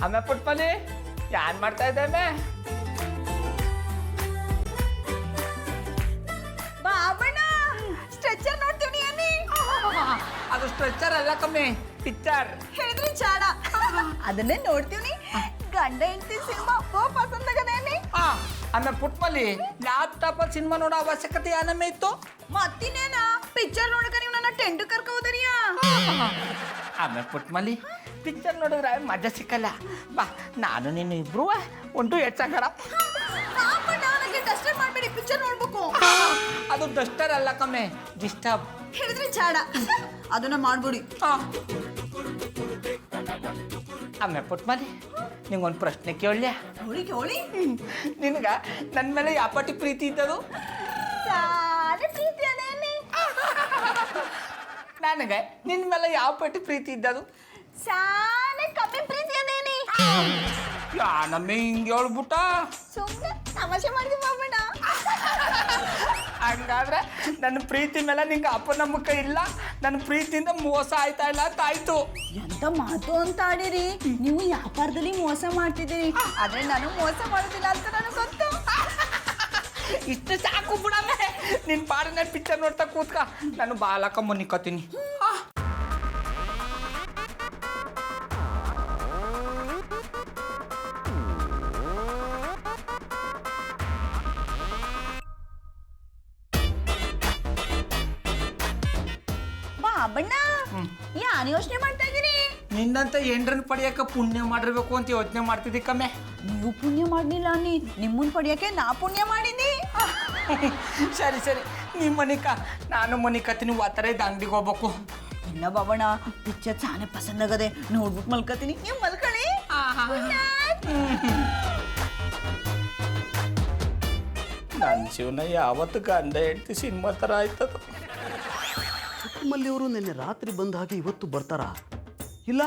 ಆಮೆ ಪುಟ್ಮಲಿ ಯಾನ್ ಮಾಡ್ತಾ ಇದ್ದೆ ಬಾಬಣ್ಣ ಸ್ಟ್ರೆಚರ್ ನೋಡ್ತೀವಿ ಅನ್ನಿ ಅದು ಸ್ಟ್ರೆಚರ್ ಅಲ್ಲ ಕಮ್ಮಿ ಪಿಕ್ಚರ್ ಹೇಳಿದ್ರಿ ಚಾಡ ಅದನ್ನೇ ನೋಡ್ತೀವಿ ಗಂಡ ಹೆಂಡತಿ ಸಿನಿಮಾ ಪಸಂದ್ ಆಗದೇನಿ ಆಮೆ ಪುಟ್ಮಲಿ ಲ್ಯಾಪ್ಟಾಪ್ ಸಿನಿಮಾ ನೋಡೋ ಅವಶ್ಯಕತೆ ಏನಮ್ಮೆ ಇತ್ತು ಮತ್ತಿನೇನ ಪಿಕ್ಚರ್ ನೋಡಕ ನೀವು ನನ್ನ ಟೆಂಟ್ ಕರ್ಕ ಹೋದರಿಯಾ ಆಮೆ ಪುಟ್ಮಲಿ ಪಿಕ್ಚರ್ ನೋಡಿದ್ರೆ ಮಜಾ ಸಿಕ್ಕಲ್ಲ ಬಾ ನಾನು ನೀನು ಇಬ್ರು ಒಂದು ಹೆಚ್ಚಾಗಡ ನನಗೆ ಡಸ್ಟರ್ ಮಾಡಬೇಡಿ ಪಿಕ್ಚರ್ ನೋಡ್ಬೇಕು ಅದು ಡಸ್ಟರ್ ಅಲ್ಲ ಕಮ್ಮೆ ಡಿಸ್ಟರ್ಬ್ ಹೇಳಿದ್ರಿ ಚಾಡ ಅದನ್ನ ಮಾಡ್ಬಿಡಿ ಆಮೆ ಪುಟ್ಮಲಿ ನಿಂಗೊಂದು ಪ್ರಶ್ನೆ ಕೇಳಲ್ಯ ಕೇಳಿ ನಿನ್ಗ ನನ್ನ ಮೇಲೆ ಯಾಪಟ್ಟಿ ಪ್ರೀತಿ ಇದ್ದದು ಸಾಲೆ ಪ್ರೀತಿ ಅದೇನಿ ನನಗೆ ನಿನ್ನ ಮೇಲೆ ಯಾವ ಪಟ್ಟಿ ಪ್ರೀತಿ ಇದ್ದದು ಸಾಲೆ ಕಮ್ಮಿ ಪ್ರೀತಿ ಅದೇನಿ ನಮ್ಮೆ ಹಿಂಗೆ ಹೇಳ್ಬಿಟ್ಟ ಸುಮ್ಮನೆ ತಮಾಷೆ ಮಾಡಿದ್ವಿ ಬಾಬಣ್ಣ ಹಂಗಾದ್ರೆ ನನ್ನ ಪ್ರೀತಿ ಮೇಲೆ ನಿಂಗೆ ಅಪನಮ್ಮಕ ಇಲ್ಲ ನನ್ನ ಪ್ರೀತಿಯಿಂದ ಮೋಸ ಆಯ್ತಾ ಇಲ್ಲ ಅಂತ ಆಯ್ತು ಎಂತ ಮಾತು ಅಂತ ಆಡಿರಿ ನೀವು ವ್ಯಾಪಾರದಲ್ಲಿ ಮೋಸ ಮಾಡ್ತಿದ್ದೀರಿ ಆದ್ರೆ ನಾನು ಮೋಸ ಮಾಡೋದಿಲ್ಲ ಅಂತ ನನಗೆ ಗೊತ್ತು ಇಷ್ಟು ಸಾಕು ಬಿಡಮ್ಮೆ ನಿನ್ನ ಪಾಡಿನ ಪಿಕ್ಚರ್ ನೋಡ್ತಾ ಕೂತ್ಕ ನಾನು ಬಾಲಕ ಮುನಿಕೋತೀನಿ ಬಾಬಣ್ಣ ಯಾನ್ ಯೋಚನೆ ಮಾಡ್ತಾ ಇದೀರಿ ನಿನ್ನಂತ ಎಂಡ್ರನ್ ಪಡಿಯಕ ಪುಣ್ಯ ಮಾಡಿರ್ಬೇಕು ಅಂತ ಯೋಚನೆ ಮಾಡ್ತಿದ್ದಿ ಕಮ್ಮೆ ನೀವು ಪುಣ್ಯ ಮಾಡ್ಲಿಲ್ಲ ನೀ ನಿಮ್ಮನ್ ಪಡಿಯಕ್ಕೆ ನಾ ಪುಣ್ಯ ಮಾಡಿದ್ನಿ ಸರಿ ಸರಿ ನಿಮ್ಮ ಮನಿಕ ನಾನು ಮನಿಕತ್ತೀನಿ ಒತ್ತರ ಇದ್ದ ಅಂಗಡಿಗೆ ಹೋಗ್ಬೇಕು ಇಲ್ಲ ಬಾಬಣ್ಣ ಪಿಕ್ಚರ್ ಚಾನೆ ಪಸಂದ್ ಆಗದೆ ನೋಡ್ಬಿಟ್ಟು ಮಲ್ಕತೀನಿ ನೀವು ಮಲ್ಕೊಳ್ಳಿ ನನ್ನ ಜೀವನ ಯಾವತ್ತು ಗಂಡ ಹೆಂಡತಿ ಸಿನಿಮಾ ಥರ ಆಯ್ತದ ಮಲ್ಲಿಯವರು ನಿನ್ನೆ ರಾತ್ರಿ ಬಂದ ಹಾಗೆ ಇವತ್ತು ಬರ್ತಾರಾ ಇಲ್ಲ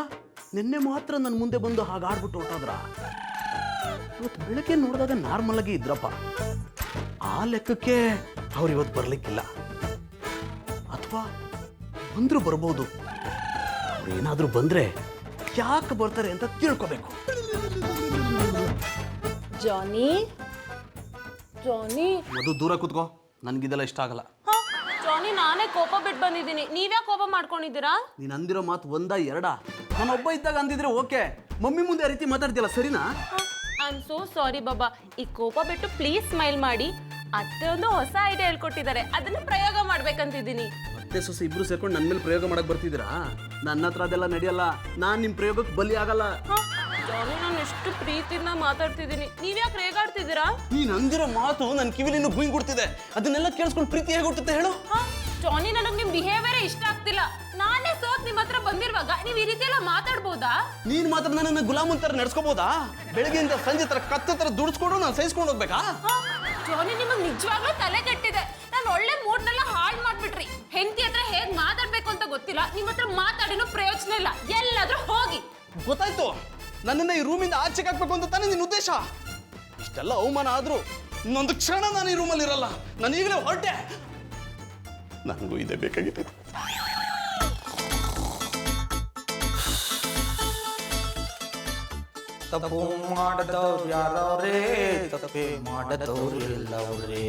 ನಿನ್ನೆ ಮಾತ್ರ ನನ್ನ ಮುಂದೆ ಬಂದು ಹಾಗೆ ಆಡ್ಬಿಟ್ಟು ಹೊರಟಾದ್ರ ಇವತ್ತು ಬೆಳಗ್ಗೆ ನೋಡಿದಾಗ ನಾರ್ಮಲ್ ಆಗಿ ಇದ್ರಪ್ಪ ಆ ಲೆಕ್ಕಕ್ಕೆ ಅವ್ರು ಇವತ್ತು ಬರ್ಲಿಕ್ಕಿಲ್ಲ ಅಥವಾ ಬಂದ್ರು ಬರ್ಬೋದು ಅವ್ರು ಏನಾದ್ರೂ ಬಂದ್ರೆ ಯಾಕೆ ಬರ್ತಾರೆ ಅಂತ ತಿಳ್ಕೋಬೇಕು ಜಾನಿ ಜಾನಿ ಅದು ದೂರ ಕೂತ್ಕೋ ನನ್ಗಿದೆಲ್ಲ ಇಷ್ಟ ಆಗಲ್ಲ ಜಾನಿ ನಾನೇ ಕೋಪ ಬಿಟ್ಟು ಬಂದಿದ್ದೀನಿ ನೀವ್ಯಾಕೆ ಕೋಪ ಮಾಡ್ಕೊಂಡಿದ್ದೀರಾ ನೀನ್ ಅಂದಿರೋ ಮಾತು ಒಂದ ಎರಡ ನಾನೊಬ್ಬ ಇದ್ದಾಗ ಅಂದಿದ್ರೆ ಓಕೆ ಮಮ್ಮಿ ಮುಂದೆ ಆ ರೀತಿ ಮಾತಾಡ್ತಿಯಲ್ಲ ಸರಿನಾ ಐ ಆಮ್ ಸೋ ಸಾರಿ ಬಾಬಾ ಈ ಕೋಪ ಬಿಟ್ಟು ಪ್ಲೀಸ್ ಸ್ಮೈಲ್ ಮಾಡಿ ಅತ್ತೆ ಒಂದು ಹೊಸ ಐಡಿಯಾ ಹೇಳ್ಕೊಟ್ಟಿದ್ದಾರೆ ಅದನ್ನ ಪ್ರಯೋಗ ಮಾಡ್ಬೇಕಂತಿದ್ದೀನಿ ಅತ್ತೆ ಸೊಸೆ ಇಬ್ರು ಸೇರ್ಕೊಂಡು ನನ್ನ ಮೇಲೆ ಪ್ರಯೋಗ ಮಾಡಕ್ ಬರ್ತಿದ್ದೀರಾ ನನ್ನ ಹತ್ರ ಅದೆಲ್ಲ ನಡೆಯಲ್ಲ ನಾನ್ ನಿಮ್ ಪ್ರಯೋಗಕ್ಕೆ ಬಲಿ ಆಗಲ್ಲ ಜಾನಿ ನಾನು ಎಷ್ಟು ಪ್ರೀತಿಯಿಂದ ಮಾತಾಡ್ತಿದ್ದೀನಿ ನೀವ್ಯಾಕೆ ರೇಗಾಡ್ತಿದ್ದೀರಾ ನೀನ್ ಅಂದಿರೋ ಮಾತು ನನ್ನ ಕಿವಿಲಿ ಇನ್ನು ಭೂಮಿ ಕೊಡ್ತಿದೆ ಅದನ್ನೆಲ್ಲ ಕೇಳಿಸ್ಕೊಂಡು ಪ್ರೀತಿ ಹೇಗೆ ಹುಟ್ಟುತ್ತೆ ಹೇಳು ಜಾನಿ ನನಗೆ ನಿಮ್ ಬಿಹೇವಿಯರ್ ಇಷ್ಟ ಆಗ್ತಿಲ್ಲ ನಾನೇ ಸೋತ್ ನಿಮ್ ಹತ್ರ ಬಂದಿರುವಾಗ ನೀವ್ ಈ ರೀತಿ ಎಲ್ಲ ಮಾತಾಡ್ಬೋದಾ ನೀನ್ ಮಾತ್ರ ನನ್ನ ಗುಲಾಮನ್ ತರ ನಡ್ಸ್ಕೋಬಹುದಾ ಬೆಳಗ್ಗೆಯಿಂದ ಸಂಜೆ ತರ ಕತ್ತ ತರ ದುಡಿಸ್ಕೊಂಡು ನಾನು ಸಹಿಸ್ಕೊಂಡು ಹೋಗ್ಬೇಕಾ ಜಾನಿ ನಿಮಗ್ ನಿಜವಾಗ್ಲೂ ತಲೆ ಕೆಟ್ಟಿದೆ ನಾನು ಒಳ್ಳೆ ಮೂಡ್ನೆಲ್ಲ ಹಾಳು ಮಾಡ್ಬಿಟ್ರಿ ಹೆಂಡತಿ ಹತ್ರ ಹೇಗ್ ಮಾತಾಡ್ಬೇಕು ಅಂತ ಗೊತ್ತಿಲ್ಲ ನಿಮ್ ಹತ್ರ ಮಾತಾಡಿನೂ ಪ್ರಯೋಜನ ಇಲ್ಲ ಎಲ್ಲಾದ್ರೂ ಹೋಗಿ ಗೊತ್ತಾಯ್ತು ನನ್ನನ್ನ ಈ ರೂಮಿಂದ ಆಚೆಗೆ ಹಾಕ್ಬೇಕು ಅಂತ ತಾನೇ ನಿನ್ನ ಉದ್ದೇಶ ಇಷ್ಟೆಲ್ಲ ಅವಮಾನ ಆದ್ರೂ ಇನ್ನೊಂದು ಕ್ಷಣ ನಾನು ಈ ರೂಮಲ್ಲಿ ಇರಲ್ಲ ನಾನು ಈಗಲೇ ಹೊರಟೆ ನನಗೂ ಇದೇ ಬೇಕಾಗಿದೆ ತಪ್ಪು ಮಾಡದವ್ರು ಯಾರವ್ರೇ ತಪ್ಪೇ ಮಾಡದವ್ರು ಎಲ್ಲವ್ರೇ